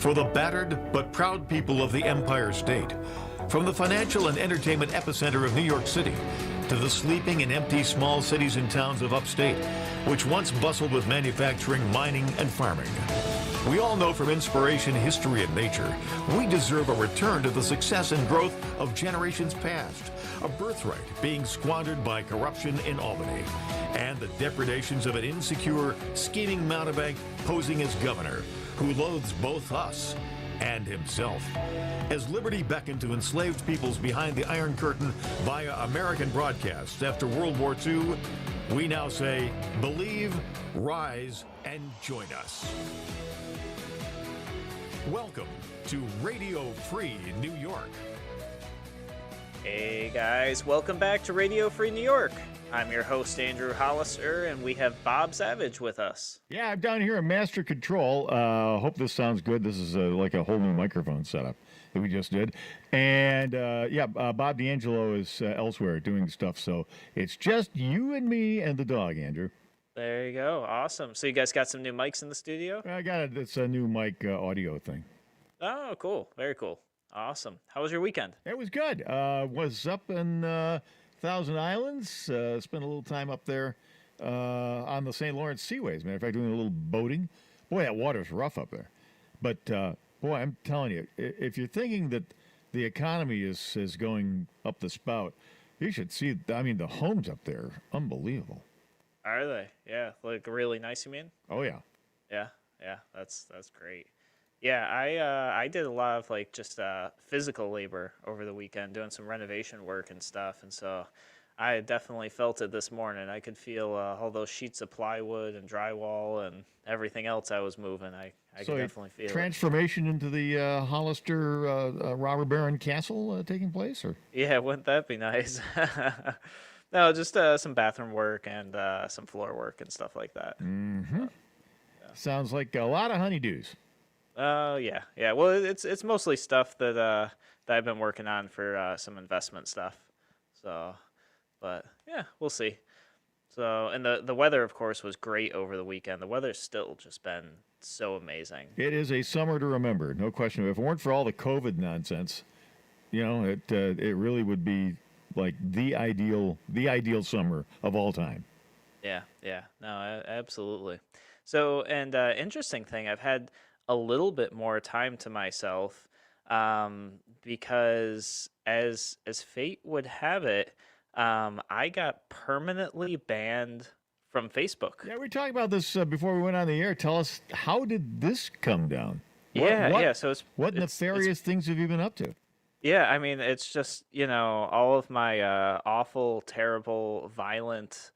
for the battered but proud people of the Empire State. From the financial and entertainment epicenter of New York City to the sleeping and empty small cities and towns of upstate, which once bustled with manufacturing, mining, and farming. We all know from inspiration, history, and nature, we deserve a return to the success and growth of generations past. A birthright being squandered by corruption in Albany, and the depredations of an insecure, scheming mountebank posing as governor, who loathes both us and himself. As liberty beckoned to enslaved peoples behind the Iron Curtain via American broadcasts after World War II, we now say, believe, rise, and join us. Welcome to Radio Free New York. Hey guys, welcome back to Radio Free New York. I'm your host, Andrew Hollister, and we have Bob Savage with us. Yeah, I'm down here in Master Control. Hope this sounds good. This is like a whole new microphone setup that we just did. And Bob D'Angelo is elsewhere doing stuff, so it's just you and me and the dog, Andrew. There you go. Awesome. So you guys got some new mics in the studio? I got it. It's a new mic audio thing. Oh, cool. Very cool. Awesome. How was your weekend? It was good. Was up in Thousand Islands. Spent a little time up there on the St. Lawrence Seaways. Matter of fact, doing a little boating. Boy, that water's rough up there. But, boy, I'm telling you, if you're thinking that the economy is going up the spout, you should see, I mean, the homes up there, unbelievable. Are they? Yeah. Like really nice, you mean? Oh, yeah. Yeah. That's great. Yeah, I did a lot of like just physical labor over the weekend, doing some renovation work and stuff, and so I definitely felt it this morning. I could feel all those sheets of plywood and drywall and everything else I was moving. I could definitely feel transformation into the Hollister Robber Baron Castle taking place, or? Yeah, wouldn't that be nice? No, just some bathroom work and some floor work and stuff like that. Mm-hmm. Yeah. Sounds like a lot of honeydews. Yeah. Well, it's mostly stuff that I've been working on for some investment stuff. So, but yeah, we'll see. So, and the weather, of course, was great over the weekend. The weather's still just been so amazing. It is a summer to remember, no question. If it weren't for all the COVID nonsense, it really would be like the ideal summer of all time. Yeah. No, absolutely. So, and interesting thing, I've had a little bit more time to myself because as fate would have it, I got permanently banned from Facebook. Yeah, we were talking about this before we went on the air. Tell us, how did this come down? So what nefarious things have you been up to? Yeah, I mean, it's just, all of my awful, terrible, violent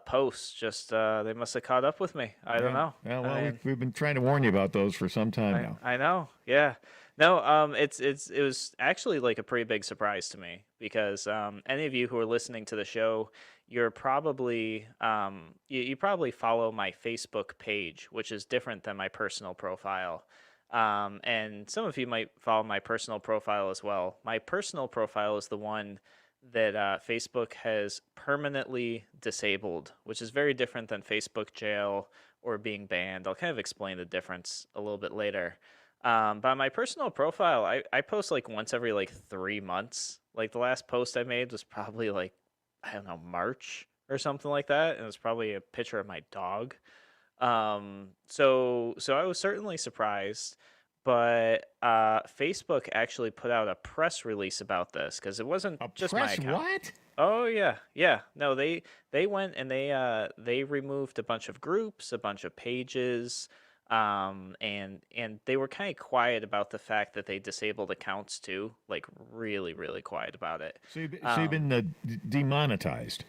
posts just they must have caught up with me. I don't know. Yeah, well, we've been trying to warn you about those for some time now. I know. Yeah. No, it was actually like a pretty big surprise to me because any of you who are listening to the show, you're probably you probably follow my Facebook page, which is different than my personal profile. And some of you might follow my personal profile as well. My personal profile is the one that Facebook has permanently disabled, which is very different than Facebook jail or being banned. I'll kind of explain the difference a little bit later. But on my personal profile, I post like once every like 3 months. Like the last post I made was probably like, I don't know, March or something like that. And it was probably a picture of my dog. So I was certainly surprised, but Facebook actually put out a press release about this because it wasn't just my account. What? Oh yeah. No, they went and they removed a bunch of groups, a bunch of pages, and they were kind of quiet about the fact that they disabled accounts too, like really, really quiet about it. So you've been demonetized.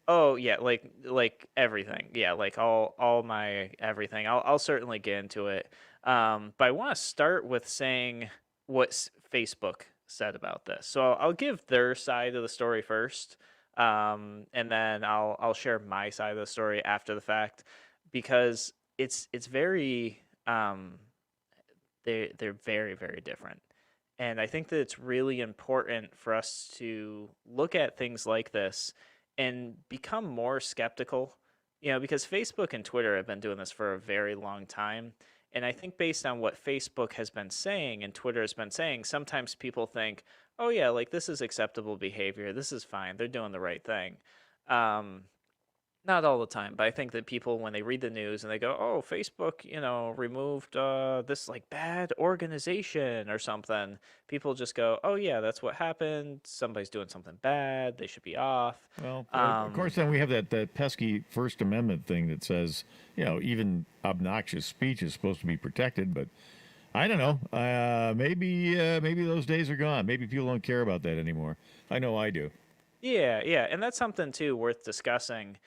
Oh yeah, like everything. Yeah, like all my everything. I'll certainly get into it. But I want to start with saying what Facebook said about this. So I'll give their side of the story first, and then I'll share my side of the story after the fact because it's very they're very, very different. And I think that it's really important for us to look at things like this and become more skeptical, because Facebook and Twitter have been doing this for a very long time. And I think based on what Facebook has been saying and Twitter has been saying, sometimes people think, oh, yeah, like this is acceptable behavior. This is fine. They're doing the right thing. Um, Not all the time, but I think that people, when they read the news and they go, "Oh, Facebook, removed this like bad organization or something," people just go, "Oh yeah, that's what happened. Somebody's doing something bad. They should be off." Well, of course, then we have that pesky First Amendment thing that says, even obnoxious speech is supposed to be protected. But I don't know. Maybe those days are gone. Maybe people don't care about that anymore. I know I do. Yeah, yeah, and that's something too worth discussing,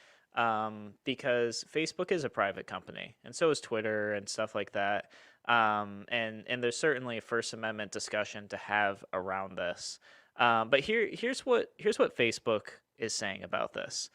because Facebook is a private company, and so is Twitter and stuff like that. And there's certainly a First Amendment discussion to have around this. But here's what Facebook is saying about this.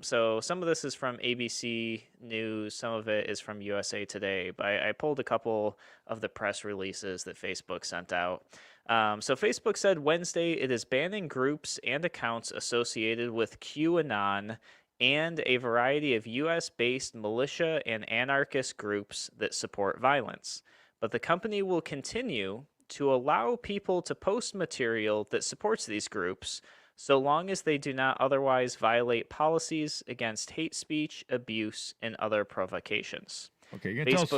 So some of this is from ABC News, some of it is from USA Today, but I pulled a couple of the press releases that Facebook sent out. So Facebook said Wednesday it is banning groups and accounts associated with QAnon and a variety of US-based militia and anarchist groups that support violence. But the company will continue to allow people to post material that supports these groups so long as they do not otherwise violate policies against hate speech, abuse, and other provocations. Okay, you gonna tell us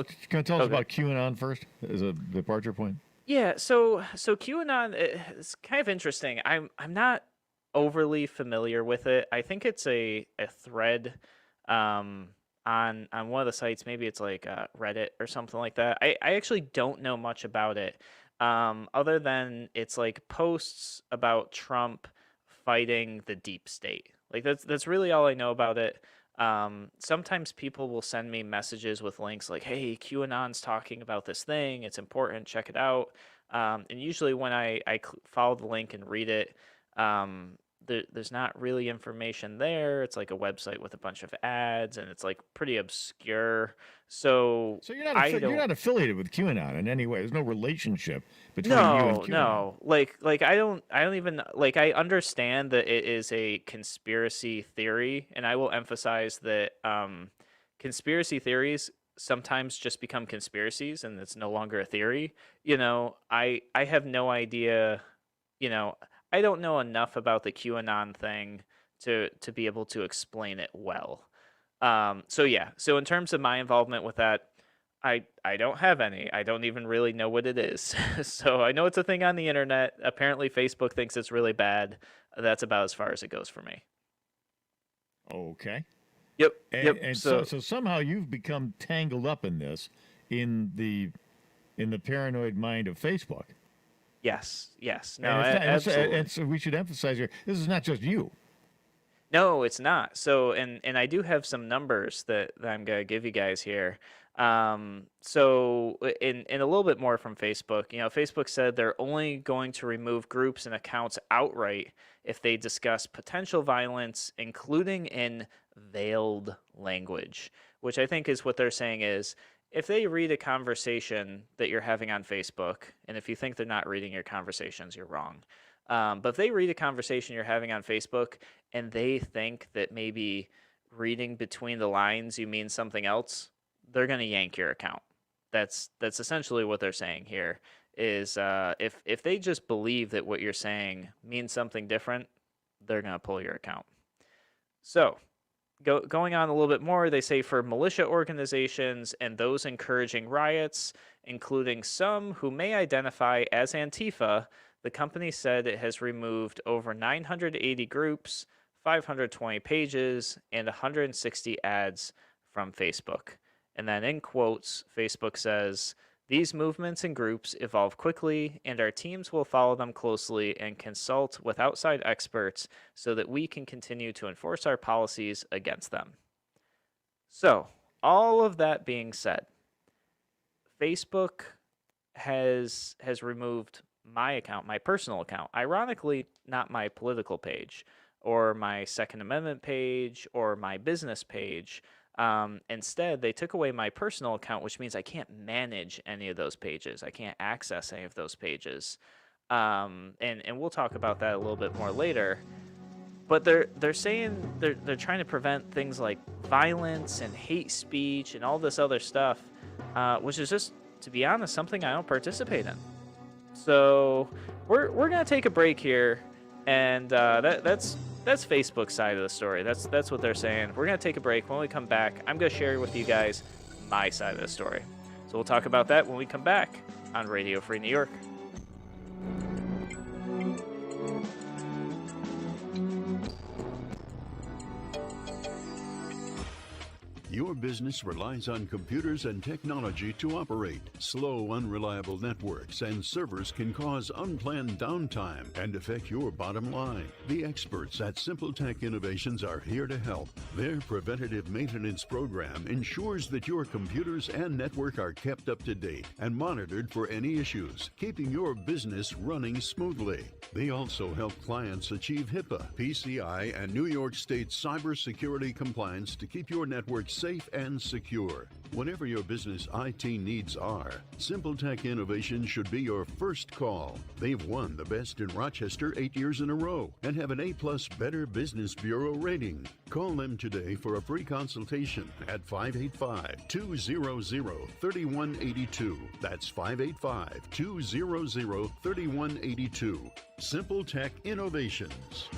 Okay. about QAnon first as a departure point? Yeah, so QAnon is kind of interesting. I'm not overly familiar with it. I think it's a thread on one of the sites. Maybe it's like Reddit or something like that. I actually don't know much about it, other than it's like posts about Trump fighting the deep state. Like that's really all I know about it. Sometimes people will send me messages with links like, "Hey, QAnon's talking about this thing. It's important. Check it out." And usually when I follow the link and read it, there's not really information there. It's like a website with a bunch of ads, and it's like pretty obscure. So So you're I you're don't. not affiliated with QAnon in any way. There's no relationship between you and No, QAnon. no. Like I don't even like I understand that it is a conspiracy theory, and I will emphasize that conspiracy theories sometimes just become conspiracies and it's no longer a theory. I have no idea, you know, I don't know enough about the QAnon thing to be able to explain it well. So yeah, so in terms of my involvement with that, I don't have any. I don't even really know what it is. So I know it's a thing on the internet. Apparently Facebook thinks it's really bad. That's about as far as it goes for me. Okay. Yep. And, Yep. and So so somehow you've become tangled up in this in the paranoid mind of Facebook. yes, yes. No, And it's not, absolutely. and so we should emphasize here, this is not just you. No, it's not. So, and I do have some numbers that I'm gonna give you guys here. So in a little bit more from Facebook, Facebook said they're only going to remove groups and accounts outright if they discuss potential violence, including in veiled language, which I think is what they're saying is if they read a conversation that you're having on Facebook, and if you think they're not reading your conversations, you're wrong. But if they read a conversation you're having on Facebook and they think that maybe reading between the lines you mean something else, they're going to yank your account. That's essentially what they're saying here. Is if they just believe that what you're saying means something different, they're going to pull your account. So going on a little bit more, they say for militia organizations and those encouraging riots, including some who may identify as Antifa, the company said it has removed over 980 groups, 520 pages, and 160 ads from Facebook. And then in quotes, Facebook says, these movements and groups evolve quickly, and our teams will follow them closely and consult with outside experts so that we can continue to enforce our policies against them. So, all of that being said, Facebook has removed my account, my personal account. Ironically, not my political page or my Second Amendment page or my business page. Instead, they took away my personal account, which means I can't manage any of those pages. I can't access any of those pages. And we'll talk about that a little bit more later. But they're saying they're trying to prevent things like violence and hate speech and all this other stuff which is just, to be honest, something I don't participate in. So we're gonna take a break here, and that's Facebook's side of the story. That's what they're saying. We're gonna take a break. When we come back, I'm gonna share with you guys my side of the story. So we'll talk about that when we come back on Radio Free New York. Your business relies on computers and technology to operate. Slow, unreliable networks and servers can cause unplanned downtime and affect your bottom line. The experts at SimpleTech Innovations are here to help. Their preventative maintenance program ensures that your computers and network are kept up to date and monitored for any issues, keeping your business running smoothly. They also help clients achieve HIPAA, PCI, and New York State cybersecurity compliance to keep your network safe and secure. Whatever your business IT needs are, SimpleTech Innovations should be your first call. They've won the Best in Rochester 8 years in a row and have an A+ Better Business Bureau rating. Call them today for a free consultation at 585-200-3182. That's 585-200-3182. SimpleTech Innovations.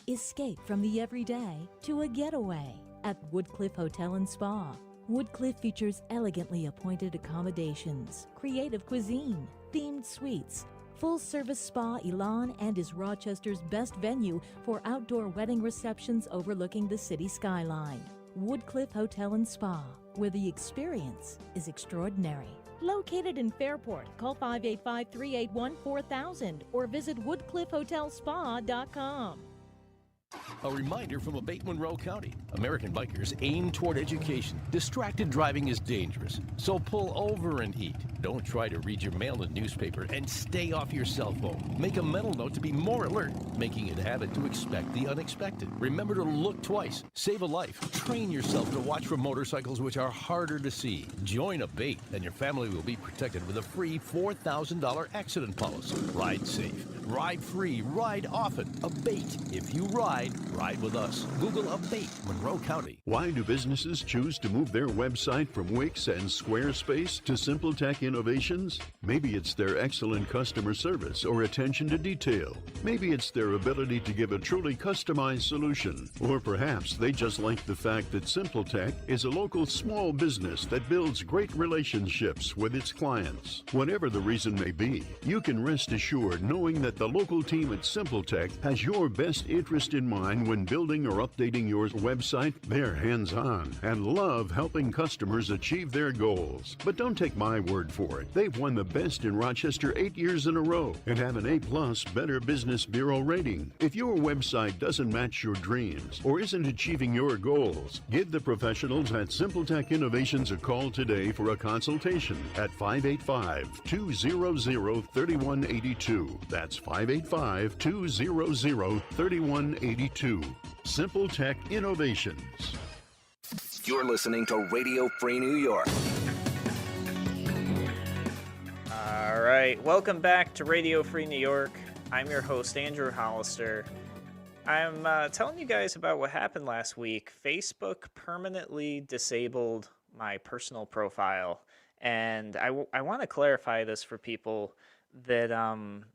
Escape from the everyday to a getaway at Woodcliff Hotel and Spa. Woodcliff features elegantly appointed accommodations, creative cuisine, themed suites, full-service spa Elan, and is Rochester's best venue for outdoor wedding receptions overlooking the city skyline. Woodcliff Hotel and Spa, where the experience is extraordinary. Located in Fairport, call 585-381-4000 or visit woodcliffhotelspa.com. A reminder from Abate Monroe County. American bikers aim toward education. Distracted driving is dangerous, so pull over and eat. Don't try to read your mail and newspaper, and stay off your cell phone. Make a mental note to be more alert, making it a habit to expect the unexpected. Remember to look twice. Save a life. Train yourself to watch for motorcycles which are harder to see. Join Abate, and your family will be protected with a free $4,000 accident policy. Ride safe. Ride free. Ride often. Abate. If you ride with us. Google Abate Monroe County. Why do businesses choose to move their website from Wix and Squarespace to SimpleTech Innovations? Maybe it's their excellent customer service or attention to detail. Maybe it's their ability to give a truly customized solution. Or perhaps they just like the fact that SimpleTech is a local small business that builds great relationships with its clients. Whatever the reason may be, you can rest assured knowing that the local team at SimpleTech has your best interest in mind when building or updating your website. They're hands-on and love helping customers achieve their goals. But don't take my word for it. They've won the Best in Rochester 8 years in a row and have an A+ Better Business Bureau rating. If your website doesn't match your dreams or isn't achieving your goals, give the professionals at SimpleTech Innovations a call today for a consultation at 585-200-3182. That's 585-200-3182. SimpleTech Innovations. You're listening to Radio Free New York. All right, welcome back to Radio Free New York. I'm your host, Andrew Hollister. I'm telling you guys about what happened last week. Facebook permanently disabled my personal profile. And I want to clarify this for people that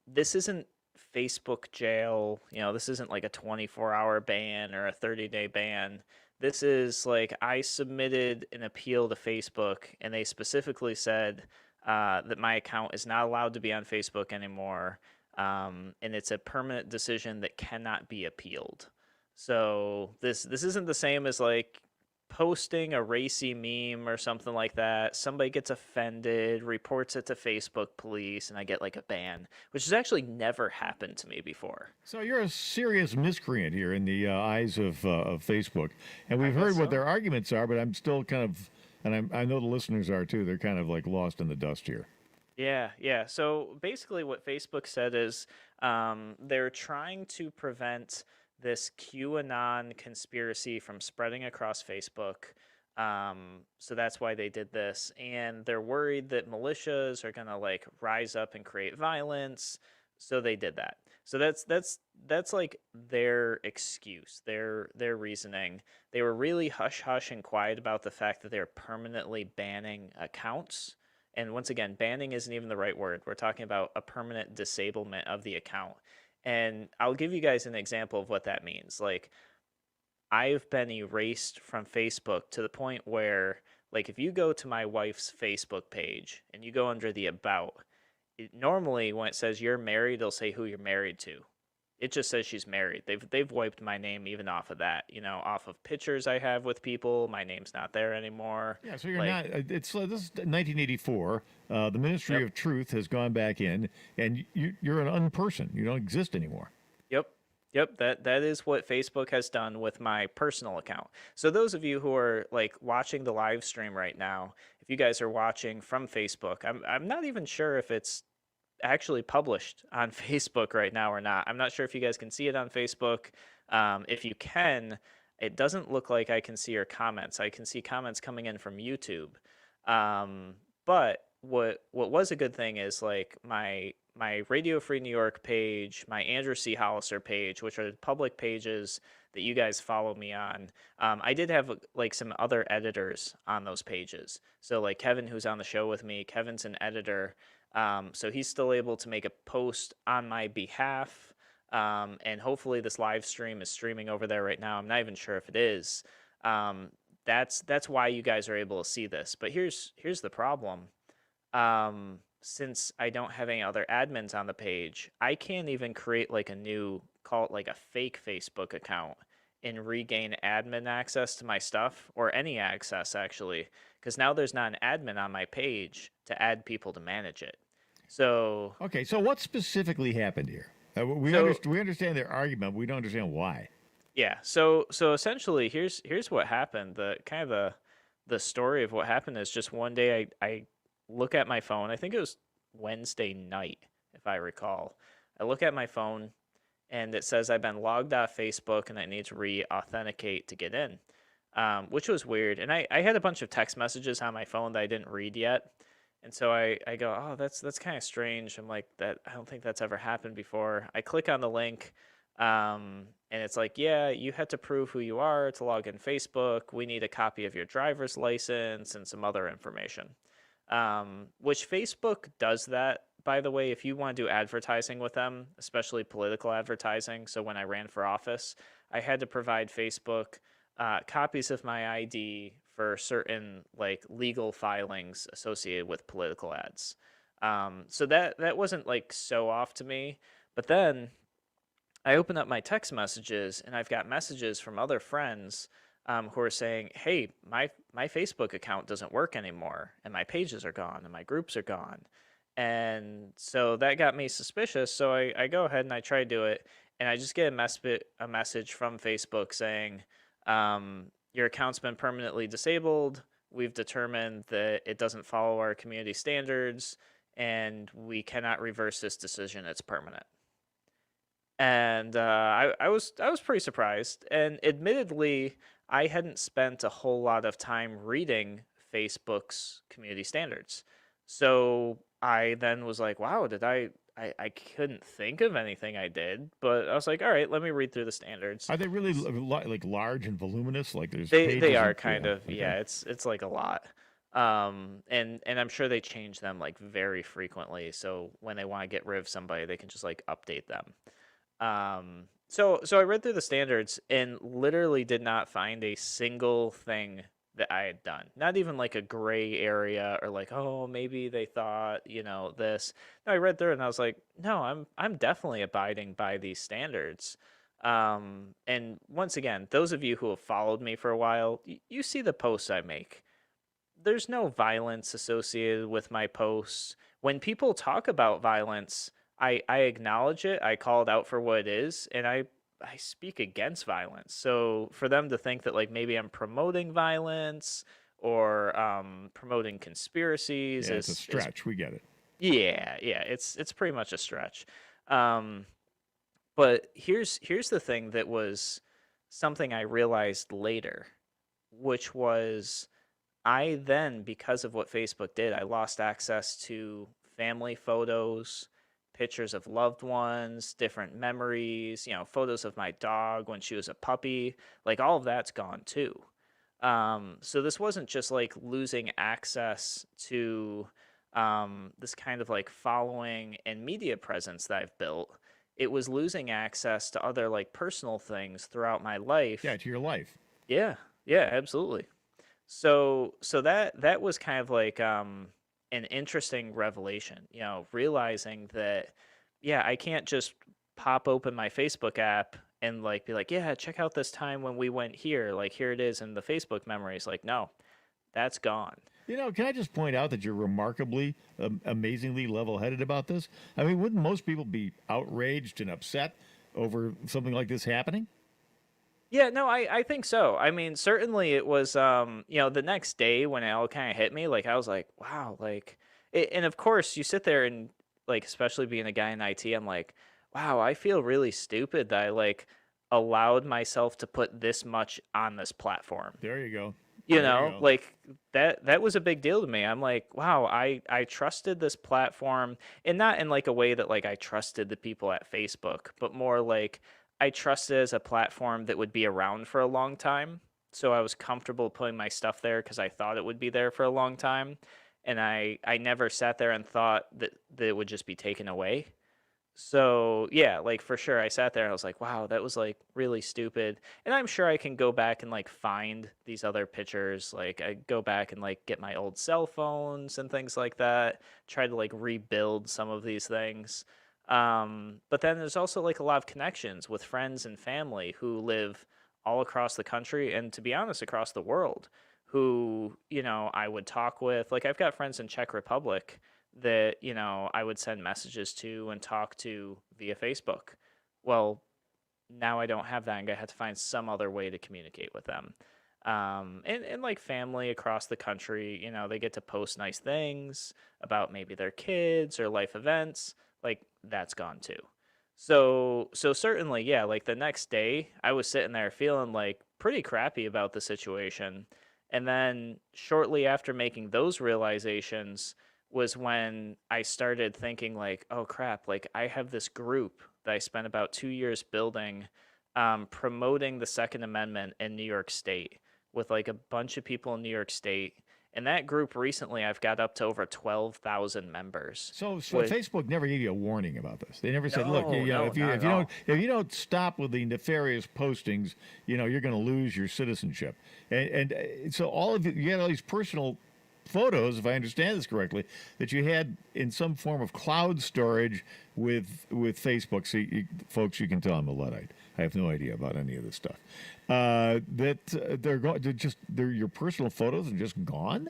this isn't Facebook jail. You know, this isn't like a 24-hour ban or a 30-day ban. This is like I submitted an appeal to Facebook, and they specifically said that my account is not allowed to be on Facebook anymore, and it's a permanent decision that cannot be appealed. So this isn't the same as like posting a racy meme or something like that. Somebody gets offended, reports it to Facebook police, and I get like a ban, which has actually never happened to me before. So you're a serious miscreant here in the eyes of Facebook, and we've heard what their arguments are, but I'm still kind of, and I know the listeners are too. They're kind of like lost in the dust here. Yeah. So basically, what Facebook said is they're trying to prevent this QAnon conspiracy from spreading across Facebook. So that's why they did this. And they're worried that militias are going to like rise up and create violence. So they did that. So that's like their excuse, their reasoning. They were really hush hush and quiet about the fact that they're permanently banning accounts. And once again, banning isn't even the right word. We're talking about a permanent disablement of the account. And I'll give you guys an example of what that means. Like, I've been erased from Facebook to the point where, like, if you go to my wife's Facebook page and you go under the about, normally when it says you're married, it'll say who you're married to. It just says she's married. They've wiped my name even off of that. Off of pictures I have with people. My name's not there anymore. Yeah, so you're Like, not. It's this is 1984. The Ministry Yep. of Truth has gone back in, and you're an unperson. You don't exist anymore. Yep. Yep, that is what Facebook has done with my personal account. So those of you who are like watching the live stream right now, if you guys are watching from Facebook, I'm not even sure if it's actually published on Facebook right now or not. I'm not sure if you guys can see it on Facebook. If you can, it doesn't look like I can see your comments. I can see comments coming in from YouTube. But what was a good thing is like my Radio Free New York page, my Andrew C. Hollister page, which are public pages that you guys follow me on. I did have like some other editors on those pages. So like Kevin, who's on the show with me, Kevin's an editor. So he's still able to make a post on my behalf. And hopefully this live stream is streaming over there right now. I'm not even sure if it is. That's why you guys are able to see this. But here's the problem. Since I don't have any other admins on the page, I can't even create like a new, call it like a fake Facebook account and regain admin access to my stuff, or any access actually, because now there's not an admin on my page to add people to manage it. So Okay, so what specifically happened here? We understand their argument, but we don't understand why. yeah, so essentially here's what happened. The story of what happened is just one day I look at my phone. I think it was Wednesday night, if I recall. I look at my phone and it says I've been logged off Facebook and I need to re-authenticate to get in, which was weird. And I had a bunch of text messages on my phone that I didn't read yet. And so I go, oh, that's kind of strange. I'm like, I don't think that's ever happened before. I click on the link, and it's like, yeah, you had to prove who you are to log in Facebook. We need a copy of your driver's license and some other information. Which Facebook does that, by the way, if you want to do advertising with them, especially political advertising. So when I ran for office, I had to provide Facebook copies of my ID for certain like legal filings associated with political ads. So that wasn't like so off to me. But then I open up my text messages and I've got messages from other friends who are saying, hey, my Facebook account doesn't work anymore and my pages are gone and my groups are gone. And so that got me suspicious. So I go ahead and I try to do it. And I just get a message from Facebook saying, your account's been permanently disabled. We've determined that it doesn't follow our community standards and we cannot reverse this decision. It's permanent. And I was pretty surprised. And admittedly, I hadn't spent a whole lot of time reading Facebook's community standards. So I then was like, wow, I couldn't think of anything I did, but I was like, all right, let me read through the standards. Are they really like large and voluminous? Like there's They pages are and- kind of, okay. yeah, it's like a lot. And I'm sure they change them like very frequently. So when they want to get rid of somebody, they can just like update them. So I read through the standards and literally did not find a single thing that I had done. Not even like a gray area or like, oh, maybe they thought, this. No, I read through it and I was like, no, I'm definitely abiding by these standards. And once again, those of you who have followed me for a while, you see the posts I make. There's no violence associated with my posts. When people talk about violence, I acknowledge it, I call it out for what it is, and I speak against violence. So for them to think that like maybe I'm promoting violence or promoting conspiracies Yeah, it's a stretch. We get it. yeah, it's pretty much a stretch. But here's the thing that was something I realized later, which was I then, because of what Facebook did, I lost access to family photos, pictures of loved ones, different memories, photos of my dog when she was a puppy. Like all of that's gone too. So this wasn't just like losing access to this kind of like following and media presence that I've built. It was losing access to other like personal things throughout my life. Yeah, to your life. Yeah, yeah, absolutely. So that was kind of like an interesting revelation, realizing that yeah, I can't just pop open my Facebook app and like be like, yeah, check out this time when we went here, like here it is in the Facebook memories. Like, no, that's gone. Can I just point out that you're remarkably, amazingly level-headed about this? I mean, wouldn't most people be outraged and upset over something like this happening? Yeah, no, I think so. I mean, certainly it was, the next day when it all kind of hit me, like I was like, wow, like, and of course you sit there and like, especially being a guy in IT, I'm like, wow, I feel really stupid that I like allowed myself to put this much on this platform. There you go. Like that was a big deal to me. I'm like, wow, I trusted this platform, and not in like a way that like I trusted the people at Facebook, but more like I trusted as a platform that would be around for a long time. So I was comfortable putting my stuff there because I thought it would be there for a long time. And I never sat there and thought that it would just be taken away. So yeah, like for sure, I sat there and I was like, wow, that was like really stupid. And I'm sure I can go back and like find these other pictures. Like I go back and like get my old cell phones and things like that, try to like rebuild some of these things. But then there's also like a lot of connections with friends and family who live all across the country and, to be honest, across the world, who, I would talk with. Like I've got friends in Czech Republic that, I would send messages to and talk to via Facebook. Well, now I don't have that. I'm going to have to find some other way to communicate with them. And like family across the country, they get to post nice things about maybe their kids or life events. Like that's gone too. So certainly, yeah, like the next day I was sitting there feeling like pretty crappy about the situation. And then shortly after making those realizations was when I started thinking like, oh crap, like I have this group that I spent about 2 years building, promoting the Second Amendment in New York State with like a bunch of people in New York State. And that group recently, I've got up to over 12,000 members. So Facebook never gave you a warning about this. They never said, No, "Look, no, if you don't stop with the nefarious postings, you're going to lose your citizenship." And so all of you had all these personal photos, if I understand this correctly, that you had in some form of cloud storage with Facebook. So, folks, you can tell I'm a Luddite. I have no idea about any of this stuff. They're your personal photos and just gone.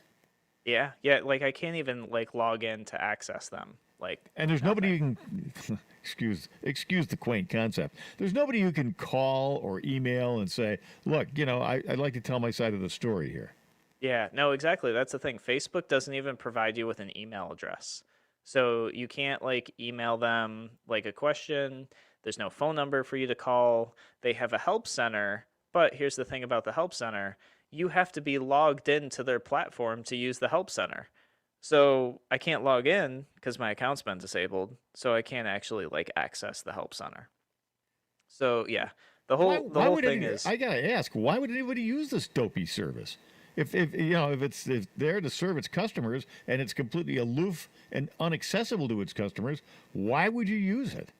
Yeah, like I can't even like log in to access them. Like, and there's nobody you can excuse the quaint concept. There's nobody you can call or email and say, look, I'd like to tell my side of the story here. Yeah, no, exactly. That's the thing. Facebook doesn't even provide you with an email address. So you can't like email them like a question. There's no phone number for you to call. They have a help center, but here's the thing about the help center. You have to be logged into their platform to use the help center. So I can't log in because my account's been disabled. So I can't actually like access the help center. So yeah, the whole thing is. I gotta ask, why would anybody use this dopey service? If it's there to serve its customers and it's completely aloof and inaccessible to its customers, why would you use it?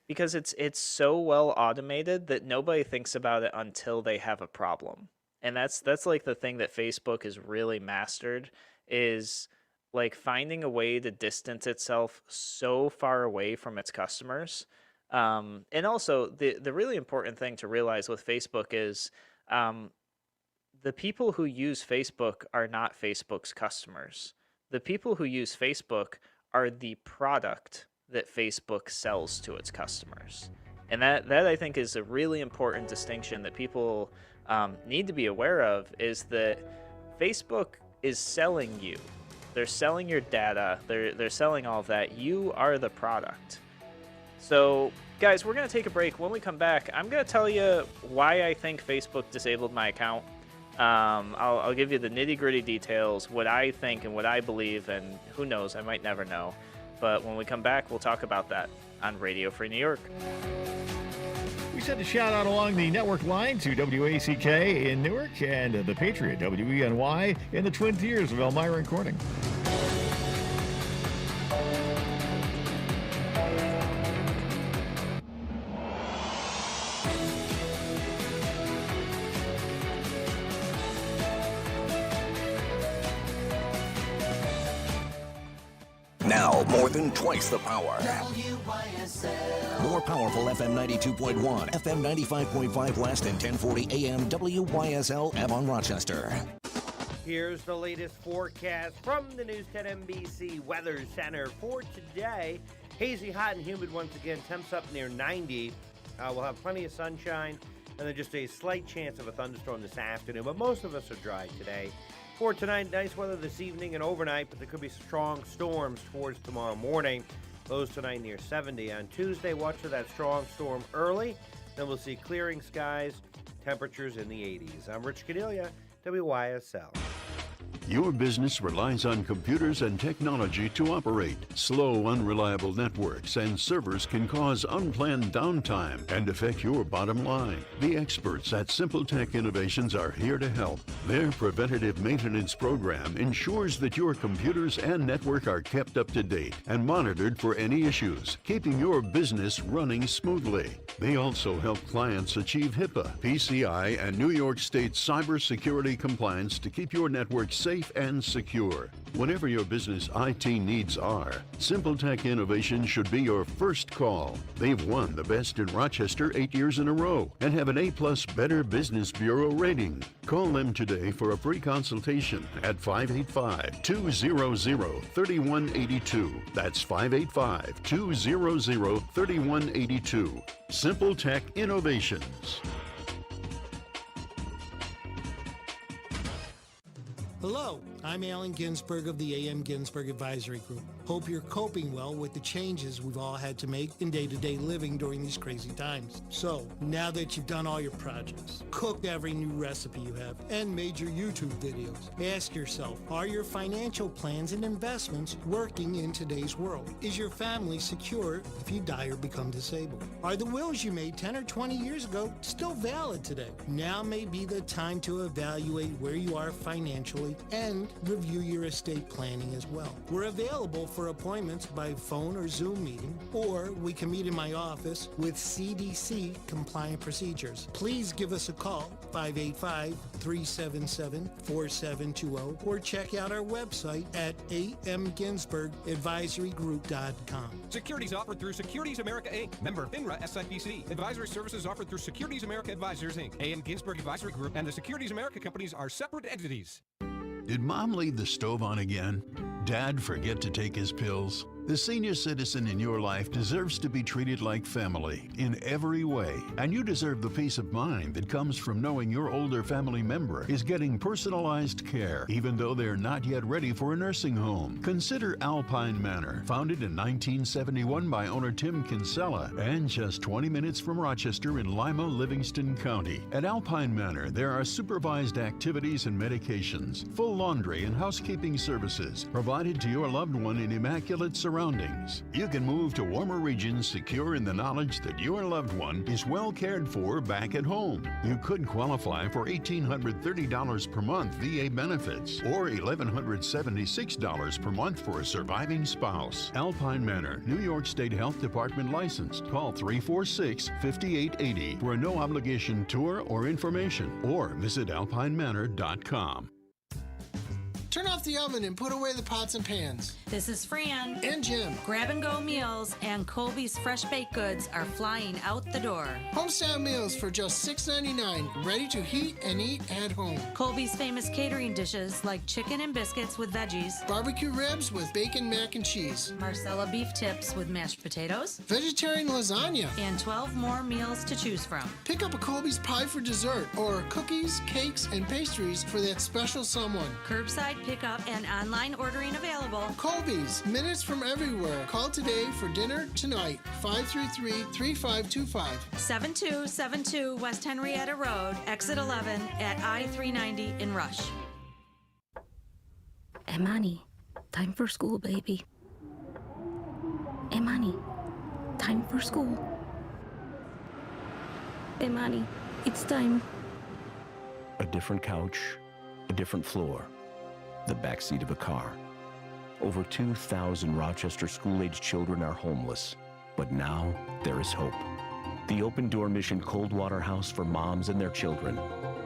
Because it's so well automated that nobody thinks about it until they have a problem. And that's like the thing that Facebook has really mastered, is like finding a way to distance itself so far away from its customers. And also the really important thing to realize with Facebook is the people who use Facebook are not Facebook's customers. The people who use Facebook are the product that Facebook sells to its customers. And that I think is a really important distinction that people need to be aware of, is that Facebook is selling you. They're selling your data. They're selling all of that. You are the product. So, guys, we're going to take a break. When we come back, I'm going to tell you why I think Facebook disabled my account. I'll give you the nitty-gritty details, what I think and what I believe, and who knows, I might never know. But when we come back, we'll talk about that on Radio Free New York. We sent a shout out along the network line to WACK in Newark and the Patriot, WENY, in the Twin Tiers of Elmira and Corning. Now, more than twice the power. More powerful FM 92.1, FM 95.5 West, and 1040 AM WYSL Avon Rochester. Here's the latest forecast from the News 10 NBC Weather Center for today. Hazy, hot, and humid once again. Temps up near 90. We'll have plenty of sunshine, and then just a slight chance of a thunderstorm this afternoon. But most of us are dry today. For tonight, nice weather this evening and overnight, but there could be strong storms towards tomorrow morning. Lows tonight near 70. On Tuesday, watch for that strong storm early. Then we'll see clearing skies, temperatures in the 80s. I'm Rich Cadelia, WYSL. Your business relies on computers and technology to operate. Slow, unreliable networks and servers can cause unplanned downtime and affect your bottom line. The experts at SimpleTech Innovations are here to help. Their preventative maintenance program ensures that your computers and network are kept up to date and monitored for any issues, keeping your business running smoothly. They also help clients achieve HIPAA, PCI, and New York State cybersecurity compliance to keep your network safe and secure. Whatever your business IT needs are, SimpleTech Innovation should be your first call. They've won the Best in Rochester 8 years in a row and have an A+ Better Business Bureau rating. Call them today for a free consultation at 585-200-3182. That's 585-200-3182. SimpleTech Innovations. Hello, I'm Alan Ginsberg of the A.M. Ginsberg Advisory Group. Hope you're coping well with the changes we've all had to make in day-to-day living during these crazy times. So, now that you've done all your projects, cooked every new recipe you have, and made your YouTube videos, ask yourself, are your financial plans and investments working in today's world? Is your family secure if you die or become disabled? Are the wills you made 10 or 20 years ago still valid today? Now may be the time to evaluate where you are financially and review your estate planning as well. We're available for appointments by phone or Zoom meeting, or we can meet in my office with CDC compliant procedures. Please give us a call, 585-377-4720, or check out our website at amginsbergadvisorygroup.com. Securities offered through Securities America Inc., member FINRA SIPC. Advisory services offered through Securities America Advisors Inc., A.M. Ginsberg Advisory Group, and the Securities America companies are separate entities. Did Mom leave the stove on again? Dad forget to take his pills? The senior citizen in your life deserves to be treated like family in every way, and you deserve the peace of mind that comes from knowing your older family member is getting personalized care, even though they're not yet ready for a nursing home. Consider Alpine Manor, founded in 1971 by owner Tim Kinsella, and just 20 minutes from Rochester in Lima, Livingston County. At Alpine Manor, there are supervised activities and medications, full laundry and housekeeping services provided to your loved one in immaculate surroundings. You can move to warmer regions secure in the knowledge that your loved one is well cared for back at home. You could qualify for $1,830 per month VA benefits or $1,176 per month for a surviving spouse. Alpine Manor, New York State Health Department licensed. Call 346-5880 for a no-obligation tour or information, or visit alpinemanor.com. Turn off the oven and put away the pots and pans. This is Fran. And Jim. Grab and Go Meals and Colby's Fresh Baked Goods are flying out the door. Homestyle meals for just $6.99, ready to heat and eat at home. Colby's famous catering dishes like chicken and biscuits with veggies, barbecue ribs with bacon, mac and cheese, Marcella beef tips with mashed potatoes, vegetarian lasagna, and 12 more meals to choose from. Pick up a Colby's pie for dessert or cookies, cakes, and pastries for that special someone. Curbside pickup and online ordering available. Colby's, minutes from everywhere. Call today for dinner tonight. 533-3525. 7272 West Henrietta Road, exit 11 at I-390 in Rush. Emani, time for school, baby. Imani, time for school. Imani, it's time. A different couch, a different floor, the backseat of a car. Over 2,000 Rochester school-age children are homeless, but now there is hope. The Open Door Mission Coldwater House for moms and their children.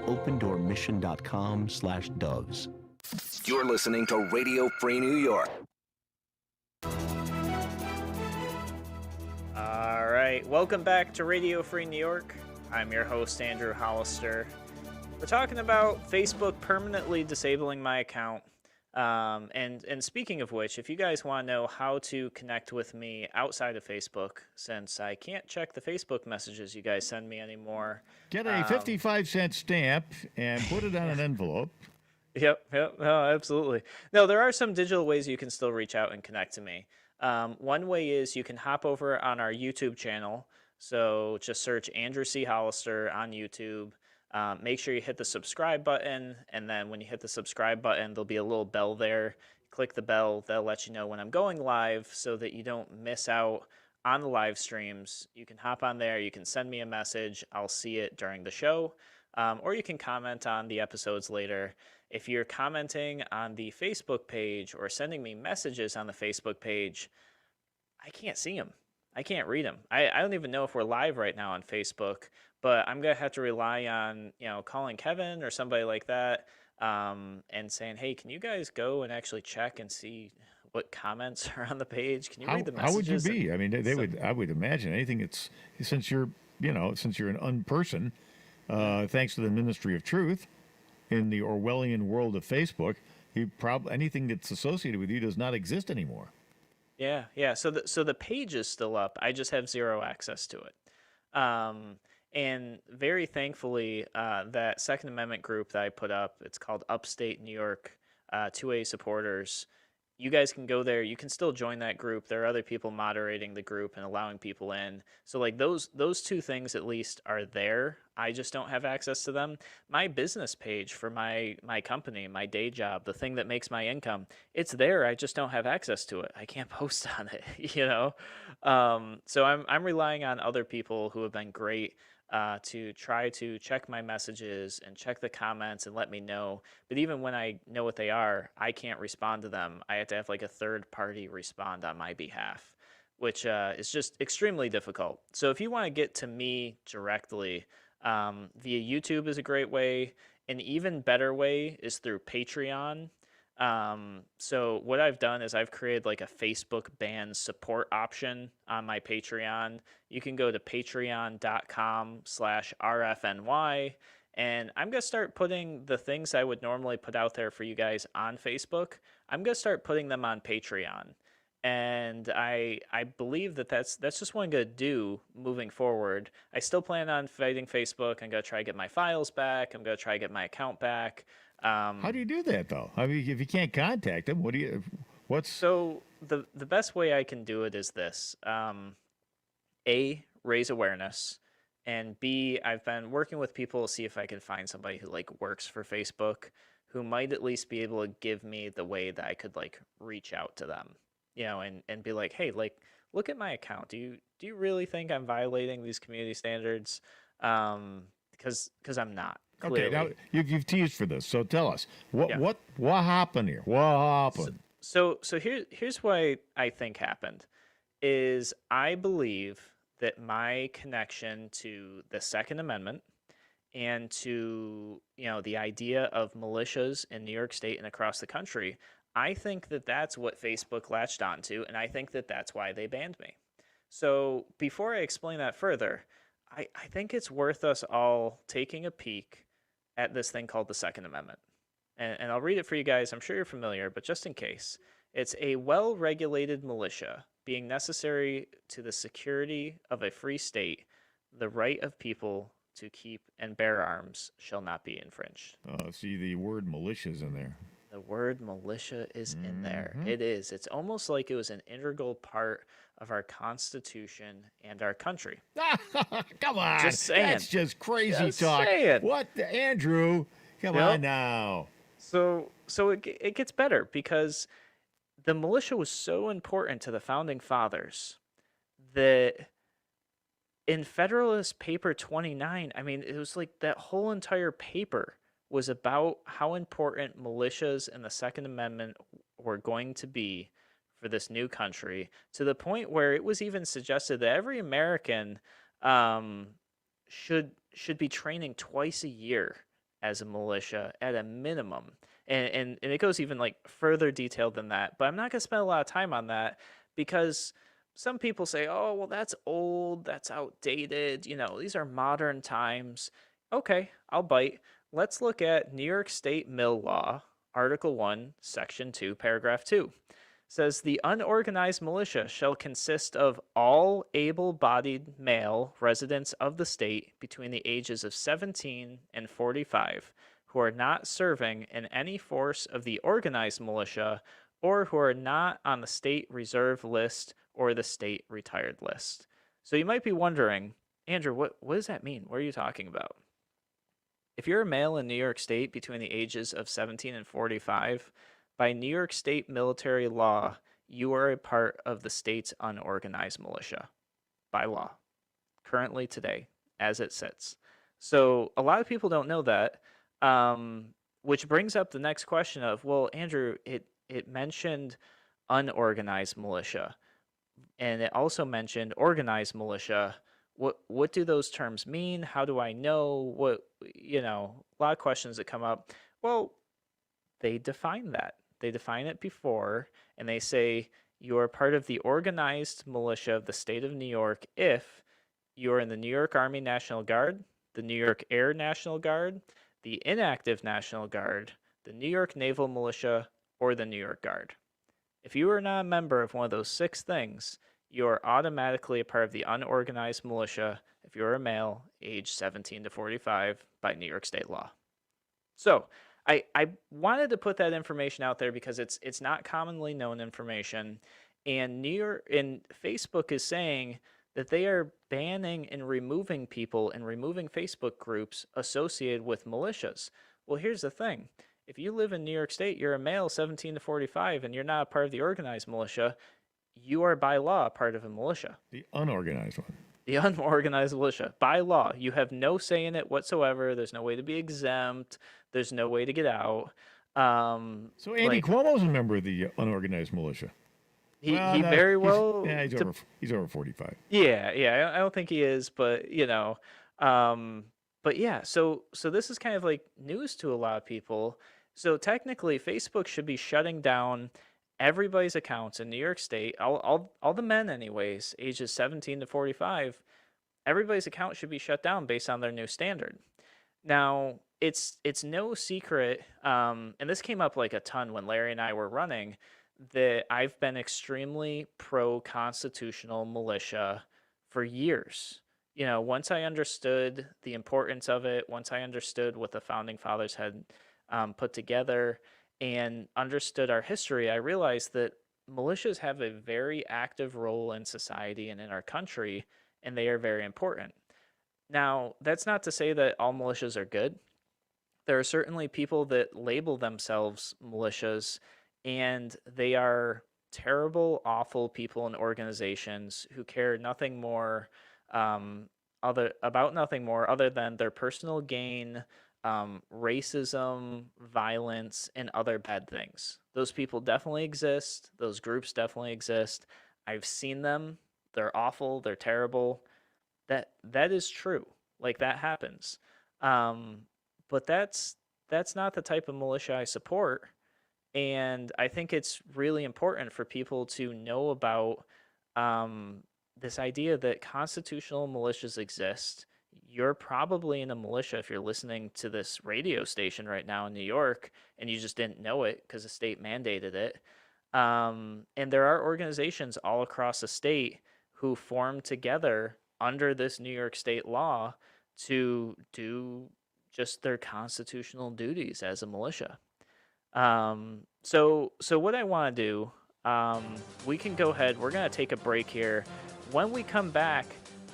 opendoormission.com/doves. You're listening to Radio Free New York. All right, welcome back to Radio Free New York. I'm your host, Andrew Hollister. We're talking about Facebook permanently disabling my account. And speaking of which, if you guys want to know how to connect with me outside of Facebook, since I can't check the Facebook messages you guys send me anymore. Get a 55-cent stamp and put it on an envelope. Yep, no, absolutely. No, there are some digital ways you can still reach out and connect to me. One way is you can hop over on our YouTube channel. So just search Andrew C. Hollister on YouTube. Make sure you hit the subscribe button, and then when you hit the subscribe button, there'll be a little bell there. Click the bell. That'll let you know when I'm going live so that you don't miss out on the live streams. You can hop on there. You can send me a message. I'll see it during the show, or you can comment on the episodes later. If you're commenting on the Facebook page or sending me messages on the Facebook page, I can't see them. I can't read them. I don't even know if we're live right now on Facebook, but I'm going to have to rely on, calling Kevin or somebody like that and saying, hey, can you guys go and actually check and see what comments are on the page? Can you read the messages? How would you be? I mean, I would imagine anything it's, since you're an unperson, thanks to the Ministry of Truth, in the Orwellian world of Facebook, anything that's associated with you does not exist anymore. Yeah. So the page is still up. I just have zero access to it. And very thankfully, that Second Amendment group that I put up, it's called Upstate New York 2A Supporters. You guys can go there. You can still join that group. There are other people moderating the group and allowing people in. So like those two things at least are there. I just don't have access to them. My business page for my company, my day job, the thing that makes my income, it's there. I just don't have access to it. I can't post on it, So I'm relying on other people who have been great to try to check my messages and check the comments and let me know. But even when I know what they are, I can't respond to them. I have to have like a third party respond on my behalf, which is just extremely difficult. So if you want to get to me directly, via YouTube is a great way. An even better way is through Patreon. So what I've done is I've created like a Facebook band support option on my Patreon. You can go to patreon.com/RFNY, and I'm going to start putting the things I would normally put out there for you guys on Facebook. I'm going to start putting them on Patreon. And I believe that's just what I'm going to do moving forward. I still plan on fighting Facebook. I'm going to try to get my files back. I'm going to try to get my account back. How do you do that, though? I mean, if you can't contact them, So the best way I can do it is this. A, raise awareness. And B, I've been working with people to see if I can find somebody who works for Facebook who might at least be able to give me the way that I could reach out to them. And be like, hey, look at my account. Do you really think I'm violating these community standards? Because I'm not. Clearly. Okay, now you've teased for this, so tell us what happened here? What happened? So here's what I think happened. Is I believe that my connection to the Second Amendment and to the idea of militias in New York State and across the country, I think that that's what Facebook latched onto, and I think that that's why they banned me. So before I explain that further, I think it's worth us all taking a peek at this thing called the Second Amendment. And I'll read it for you guys. I'm sure you're familiar, but just in case. It's a well-regulated militia being necessary to the security of a free state. The right of people to keep and bear arms shall not be infringed. See, the word militia's in there. The word militia is in there. It is. It's almost like it was an integral part of our Constitution and our country. Come on. Just saying. That's just crazy Just talk. saying. What, Andrew? Come on now. So it gets better because the militia was so important to the founding fathers that in Federalist Paper 29, I mean, it was like that whole entire paper was about how important militias and the Second Amendment were going to be for this new country, to the point where it was even suggested that every American should be training twice a year as a militia at a minimum. And it goes even like further detailed than that. But I'm not going to spend a lot of time on that because some people say, oh, well, that's old, that's outdated. You know, these are modern times. Okay, I'll bite. Let's look at New York State Mill Law, Article 1, Section 2, Paragraph 2. Says the unorganized militia shall consist of all able-bodied male residents of the state between the ages of 17 and 45 who are not serving in any force of the organized militia or who are not on the state reserve list or the state retired list. So you might be wondering, Andrew, what does that mean? What are you talking about? If you're a male in New York State between the ages of 17 and 45, by New York State military law, you are a part of the state's unorganized militia by law, currently today, as it sits. So a lot of people don't know that, which brings up the next question of, well, Andrew, it mentioned unorganized militia, and it also mentioned organized militia. What do those terms mean? How do I know? A lot of questions that come up. Well, they define that. They define it before, and they say you are part of the organized militia of the state of New York if you are in the New York Army National Guard, the New York Air National Guard, the Inactive National Guard, the New York Naval Militia, or the New York Guard. If you are not a member of one of those 6 things, you are automatically a part of the unorganized militia if you're a male, age 17 to 45 by New York State law. So I wanted to put that information out there because it's not commonly known information, and Facebook is saying that they are banning and removing people and removing Facebook groups associated with militias. Well, here's the thing. If you live in New York State, you're a male 17 to 45, and you're not a part of the organized militia, you are by law a part of a militia. The unorganized one. The unorganized militia. By law, you have no say in it whatsoever. There's no way to be exempt. There's no way to get out. So Andy Cuomo's a member of the unorganized militia. He very well. He's over 45. Yeah. I don't think he is, but but yeah. So this is kind of like news to a lot of people. So technically, Facebook should be shutting down everybody's accounts in New York State, all the men anyways, ages 17 to 45, everybody's account should be shut down based on their new standard. Now, it's no secret, and this came up like a ton when Larry and I were running, that I've been extremely pro-constitutional militia for years. You know, once I understood the importance of it, once I understood what the Founding Fathers had put together, and understood our history, I realized that militias have a very active role in society and in our country, and they are very important. Now, that's not to say that all militias are good. There are certainly people that label themselves militias, and they are terrible, awful people and organizations who care nothing more about nothing more other than their personal gain, racism, violence, and other bad things. Those people definitely exist. Those groups definitely exist. I've seen them. They're awful. They're terrible. That is true. Like, that happens. But that's not the type of militia I support. And I think it's really important for people to know about this idea that constitutional militias exist. You're probably in a militia if you're listening to this radio station right now in New York and you just didn't know it because the state mandated it. And there are organizations all across the state who form together under this New York State law to do just their constitutional duties as a militia. So what I want to do, we can go ahead. We're going to take a break here. When we come back,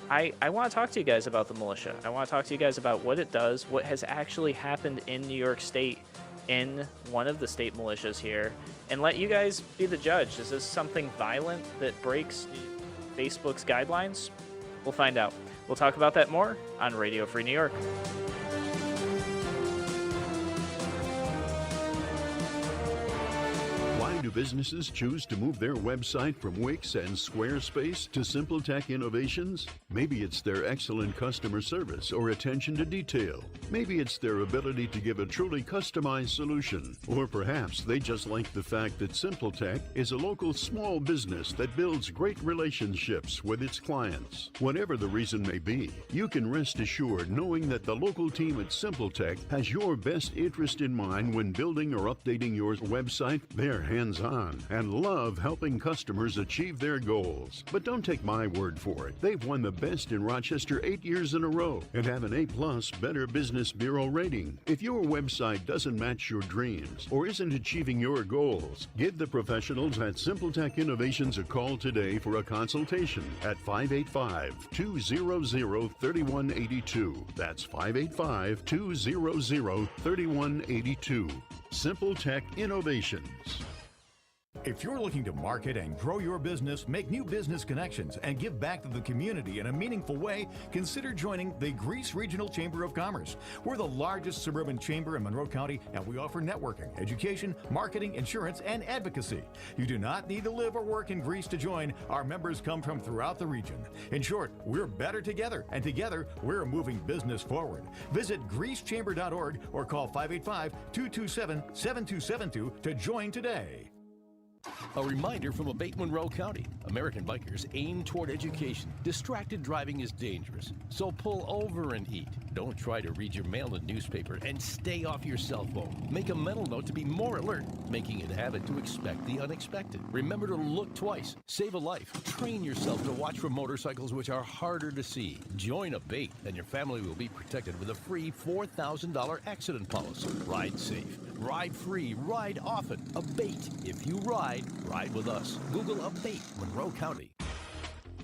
I want to talk to you guys about the militia. I want to talk to you guys about what it does, what has actually happened in New York State in one of the state militias here, and let you guys be the judge. Is this something violent that breaks Facebook's guidelines? We'll find out. We'll talk about that more on Radio Free New York. Why do businesses choose to move their website from Wix and Squarespace to SimpleTech Innovations? Maybe it's their excellent customer service or attention to detail. Maybe it's their ability to give a truly customized solution. Or perhaps they just like the fact that SimpleTech is a local small business that builds great relationships with its clients. Whatever the reason may be, you can rest assured knowing that the local team at SimpleTech has your best interest in mind when building or updating your website. They're hands-on and love helping customers achieve their goals. But don't take my word for it. They've won the best in Rochester 8 years in a row and have an A+ Better Business Bureau rating. If your website doesn't match your dreams or isn't achieving your goals, give the professionals at SimpleTech Innovations a call today for a consultation at 585-200-3182. That's 585-200-3182. SimpleTech Innovations. If you're looking to market and grow your business, make new business connections, and give back to the community in a meaningful way, consider joining the Greece Regional Chamber of Commerce. We're the largest suburban chamber in Monroe County, and we offer networking, education, marketing, insurance, and advocacy. You do not need to live or work in Greece to join. Our members come from throughout the region. In short, we're better together, and together, we're moving business forward. Visit greecechamber.org or call 585-227-7272 to join today. A reminder from Abate Monroe County. American bikers aim toward education. Distracted driving is dangerous, so pull over and eat. Don't try to read your mail and newspaper, and stay off your cell phone. Make a mental note to be more alert, making it a habit to expect the unexpected. Remember to look twice, save a life. Train yourself to watch for motorcycles which are harder to see. Join Abate, and your family will be protected with a free $4,000 accident policy. Ride safe, ride free, ride often. Abate. If you ride with us. Google Abate Monroe County.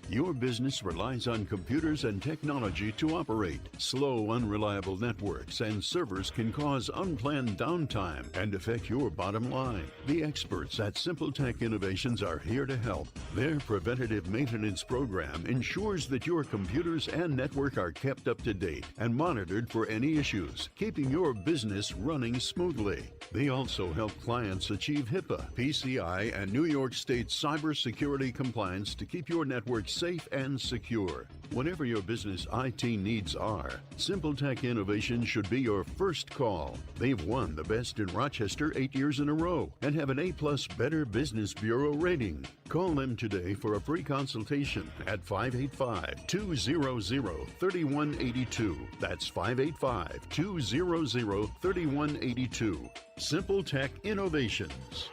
Your business relies on computers and technology to operate. Slow, unreliable networks and servers can cause unplanned downtime and affect your bottom line. The experts at SimpleTech Innovations are here to help. Their preventative maintenance program ensures that your computers and network are kept up to date and monitored for any issues, keeping your business running smoothly. They also help clients achieve HIPAA, PCI, and New York State cybersecurity compliance to keep your network safe and secure. Whatever your business IT needs are, SimpleTech Innovations should be your first call. They've won the best in Rochester 8 years in a row and have an A+ Better Business Bureau rating. Call them today for a free consultation at 585-200-3182. That's 585-200-3182. SimpleTech Innovations.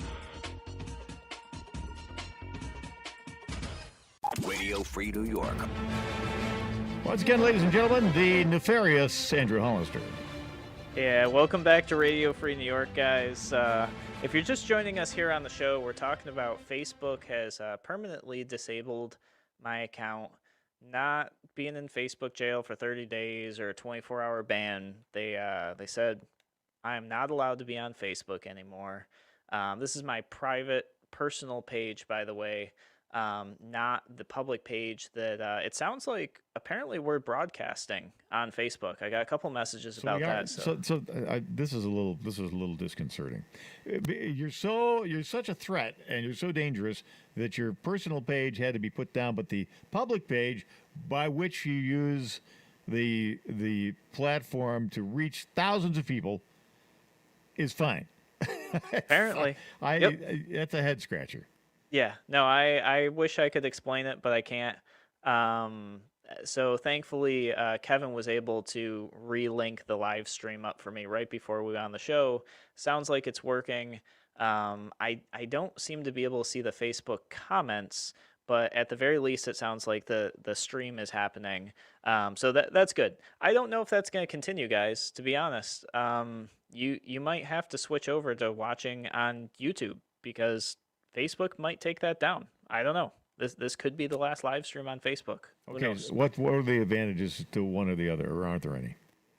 Radio Free New York. Once again, ladies and gentlemen, the nefarious Andrew Hollister. Yeah, welcome back to Radio Free New York, guys. If you're just joining us here on the show, we're talking about Facebook has permanently disabled my account, not being in Facebook jail for 30 days or a 24-hour ban. They said I am not allowed to be on Facebook anymore. This is my private, personal page, by the way. Not the public page that it sounds like apparently we're broadcasting on Facebook. I got a couple messages about that. This is a little disconcerting. You're such a threat and you're so dangerous that your personal page had to be put down, but the public page by which you use the platform to reach thousands of people is fine. Apparently. That's a head scratcher. Yeah, no, I wish I could explain it, but I can't. So thankfully, Kevin was able to relink the live stream up for me right before we went on the show. Sounds like it's working. I don't seem to be able to see the Facebook comments, but at the very least, it sounds like the stream is happening. So that's good. I don't know if that's going to continue, guys, to be honest. You might have to switch over to watching on YouTube because Facebook might take that down. I don't know. This could be the last live stream on Facebook. Who knows? What are the advantages to one or the other, or aren't there any?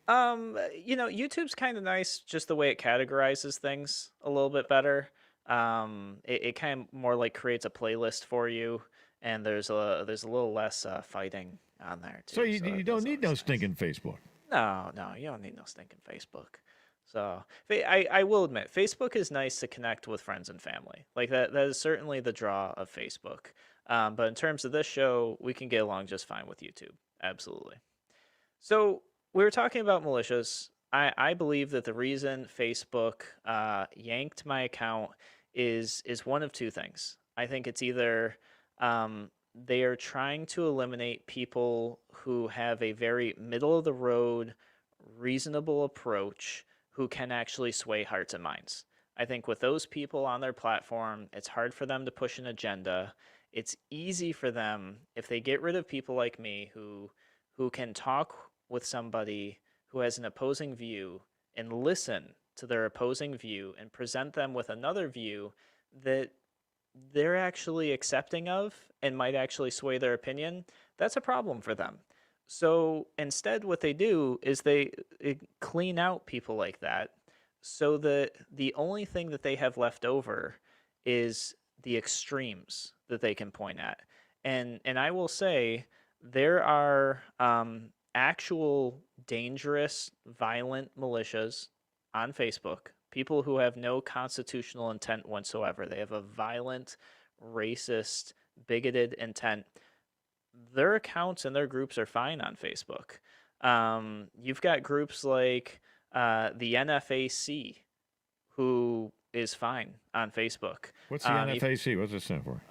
YouTube's kind of nice, just the way it categorizes things a little bit better. It kind of more like creates a playlist for you, and there's a little less fighting on there too. So you don't need no stinking Facebook. No, you don't need no stinking Facebook. So I will admit, Facebook is nice to connect with friends and family. Like that is certainly the draw of Facebook. But in terms of this show, we can get along just fine with YouTube. Absolutely. So we were talking about militias. I believe that the reason Facebook yanked my account is one of two things. I think it's either they are trying to eliminate people who have a very middle of the road, reasonable approach who can actually sway hearts and minds. I think with those people on their platform, it's hard for them to push an agenda. It's easy for them if they get rid of people like me who can talk with somebody who has an opposing view and listen to their opposing view and present them with another view that they're actually accepting of and might actually sway their opinion. That's a problem for them. So instead, what they do is they clean out people like that so that the only thing that they have left over is the extremes that they can point at. And I will say there are actual dangerous, violent militias on Facebook, people who have no constitutional intent whatsoever. They have a violent, racist, bigoted intent. Their accounts and their groups are fine on Facebook. You've got groups like the NFAC, who is fine on Facebook. What's the NFAC? What's it stand for?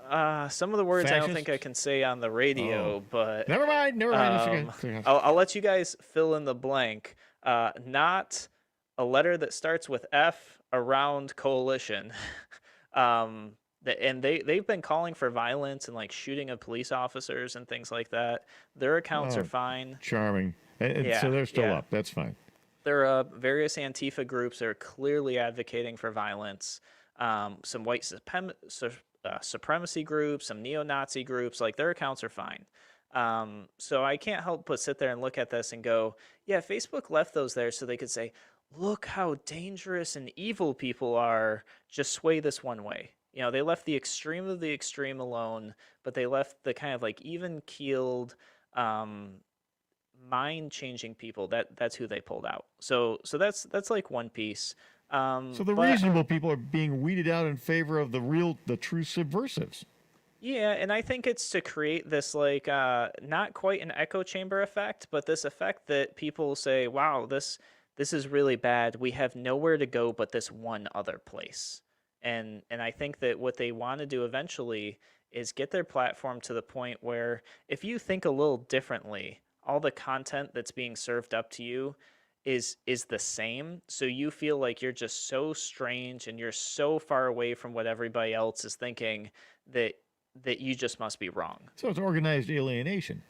Some of the words I don't think I Fascist? can say on the radio, but Never mind. It's okay. I'll let you guys fill in the blank. Not a letter that starts with F around coalition. And they've been calling for violence and like shooting of police officers and things like that. Their accounts are fine. Charming. And Yeah, so they're still yeah. up. That's fine. There are various Antifa groups that are clearly advocating for violence. Some white supremacy groups, some neo-Nazi groups, like their accounts are fine. So I can't help but sit there and look at this and go, yeah, Facebook left those there so they could say, look how dangerous and evil people are. Just sway this one way. You know, they left the extreme of the extreme alone, but they left the kind of like even-keeled, mind-changing people. That's who they pulled out. So that's like one piece. So the But- reasonable people are being weeded out in favor of the true subversives. Yeah, and I think it's to create this like not quite an echo chamber effect, but this effect that people say, "Wow, this is really bad. We have nowhere to go but this one other place." And I think that what they want to do eventually is get their platform to the point where if you think a little differently, all the content that's being served up to you is the same. So you feel like you're just so strange and you're so far away from what everybody else is thinking that you just must be wrong. So it's organized alienation.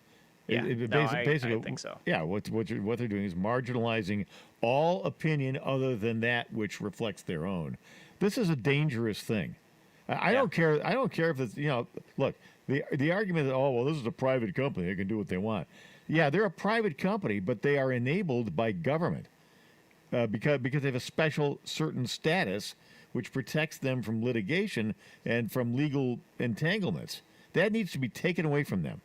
Yeah, no, I basically, think so. Yeah, what they're doing is marginalizing all opinion other than that which reflects their own. This is a dangerous thing. I don't care. I don't care if it's look the argument that this is a private company, they can do what they want. Yeah, they're a private company, but they are enabled by government because they have a special certain status which protects them from litigation and from legal entanglements. That needs to be taken away from them.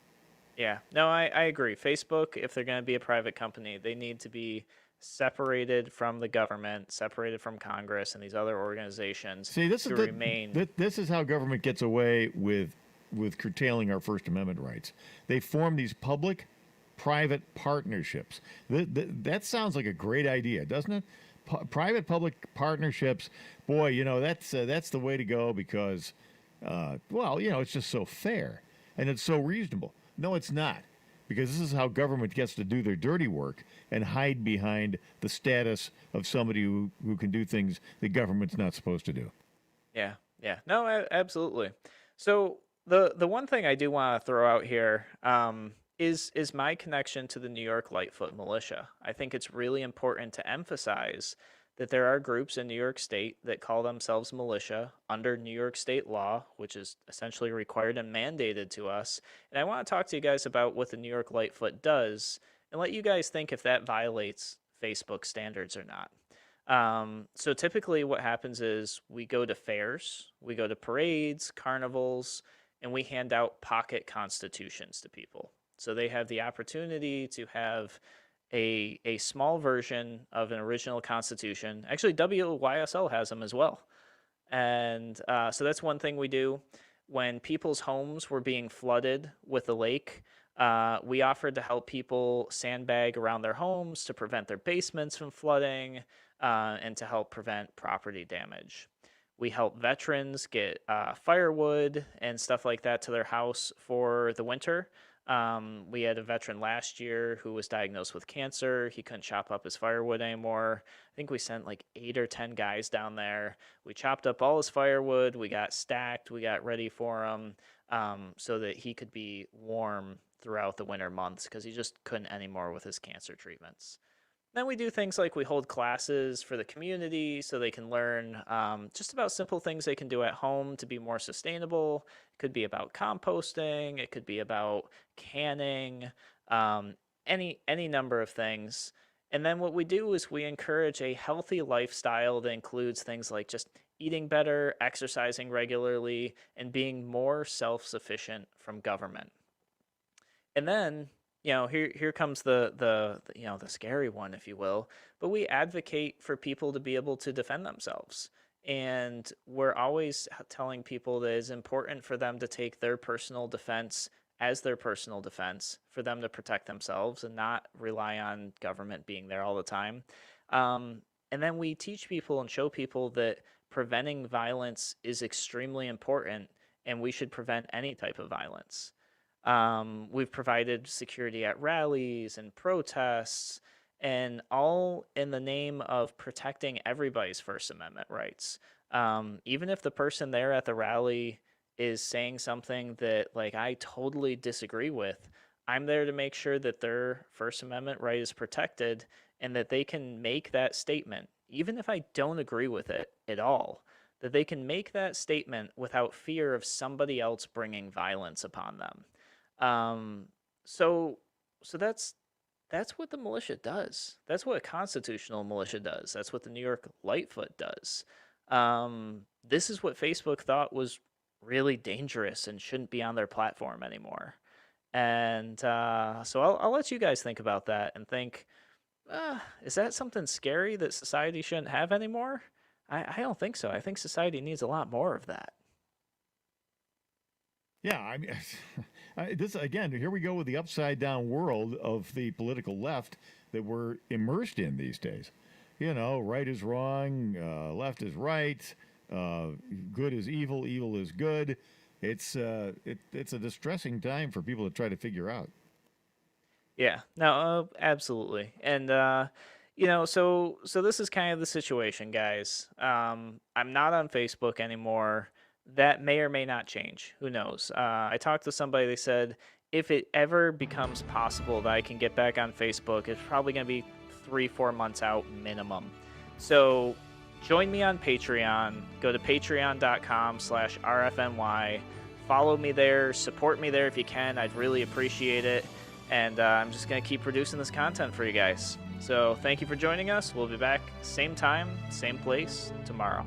Yeah, no, I agree. Facebook, if they're going to be a private company, they need to be separated from the government, separated from Congress and these other organizations. See, this is how government gets away with curtailing our First Amendment rights. They form these public-private partnerships. That sounds like a great idea, doesn't it? Private-public partnerships, boy, that's the way to go because, it's just so fair and it's so reasonable. No, it's not, because this is how government gets to do their dirty work and hide behind the status of somebody who can do things the government's not supposed to do. Yeah. No, absolutely. So the one thing I do want to throw out here is my connection to the New York Lightfoot Militia. I think it's really important to emphasize that there are groups in New York State that call themselves militia under New York State law, which is essentially required and mandated to us. And I want to talk to you guys about what the New York Lightfoot does and let you guys think if that violates Facebook standards or not. So typically what happens is we go to fairs, we go to parades, carnivals, and we hand out pocket constitutions to people. So they have the opportunity to have a small version of an original constitution. Actually, WYSL has them as well. And so that's one thing we do. When people's homes were being flooded with the lake, we offered to help people sandbag around their homes to prevent their basements from flooding and to help prevent property damage. We help veterans get firewood and stuff like that to their house for the winter. We had a veteran last year who was diagnosed with cancer. He couldn't chop up his firewood anymore. I think we sent like 8 or 10 guys down there. We chopped up all his firewood. We got stacked. We got ready for him so that he could be warm throughout the winter months because he just couldn't anymore with his cancer treatments. Then we do things like we hold classes for the community so they can learn just about simple things they can do at home to be more sustainable. It could be about composting. It could be about canning, any number of things. And then what we do is we encourage a healthy lifestyle that includes things like just eating better, exercising regularly, and being more self-sufficient from government. And then here comes the scary one, if you will, but we advocate for people to be able to defend themselves. And we're always telling people that it's important for them to take their personal defense as their personal defense, for them to protect themselves and not rely on government being there all the time. And then we teach people and show people that preventing violence is extremely important, and we should prevent any type of violence. We've provided security at rallies and protests, and all in the name of protecting everybody's First Amendment rights. Even if the person there at the rally is saying something that like I totally disagree with, I'm there to make sure that their First Amendment right is protected and that they can make that statement, even if I don't agree with it at all, that they can make that statement without fear of somebody else bringing violence upon them. So that's what the militia does. That's what a constitutional militia does. That's what the New York Lightfoot does. This is what Facebook thought was really dangerous and shouldn't be on their platform anymore. And so I'll let you guys think about that and think, is that something scary that society shouldn't have anymore? I don't think so. I think society needs a lot more of that. Yeah, I mean, this again, here we go with the upside down world of the political left that we're immersed in these days. Right is wrong, left is right, good is evil, evil is good. It's a distressing time for people to try to figure out. Yeah, no, absolutely. And, so this is kind of the situation, guys. I'm not on Facebook anymore. That may or may not change. Who knows? I talked to somebody, they said, if it ever becomes possible that I can get back on Facebook, it's probably going to be 3-4 months out minimum. So join me on Patreon. Go to patreon.com/RFNY. Follow me there. Support me there if you can. I'd really appreciate it. And I'm just going to keep producing this content for you guys. So thank you for joining us. We'll be back same time, same place tomorrow.